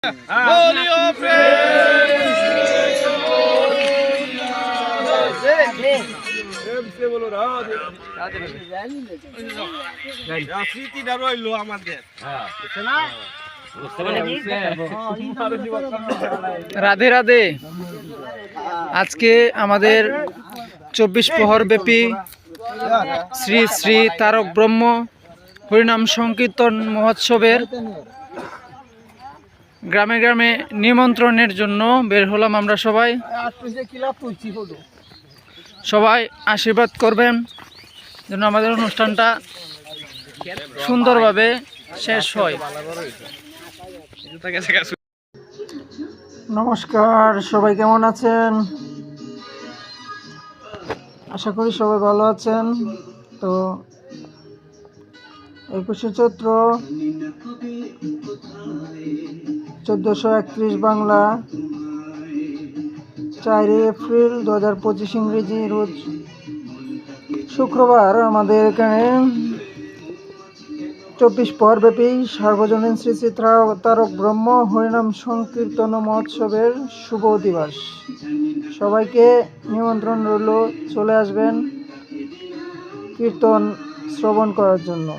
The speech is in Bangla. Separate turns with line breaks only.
बोलियो प्रेम से बोलो राधे স্মৃতিটা রইলো আমাদের
রাধে রাধে। আজকে আমাদের 24 প্রহর ব্যাপী শ্রী শ্রী তারক ব্রহ্ম হরিনাম সংকীর্তন মহোৎসবের গ্রামে গ্রামে নিমন্ত্রণের জন্য বের হলাম আমরা সবাই। সবাই আশীর্বাদ করবেন যেন আমাদের অনুষ্ঠানটা সুন্দরভাবে শেষ হয়। নমস্কার, সবাই কেমন আছেন? আশা করি সবাই ভালো আছেন। তো 21শে চৈত্র 1431 বাংলা 4 এপ্রিল 2025 ইংরেজি রোজ শুক্রবার আমাদের এখানে 24 প্রহর ব্যাপী সার্বজনীন শ্রী শ্রী তারক ব্রহ্ম হরিনাম সংকীর্তন মহোৎসবের শুভ দিবস। সবাইকে নিমন্ত্রণ রইল, চলে আসবেন কীর্তন শ্রবণ করার জন্য।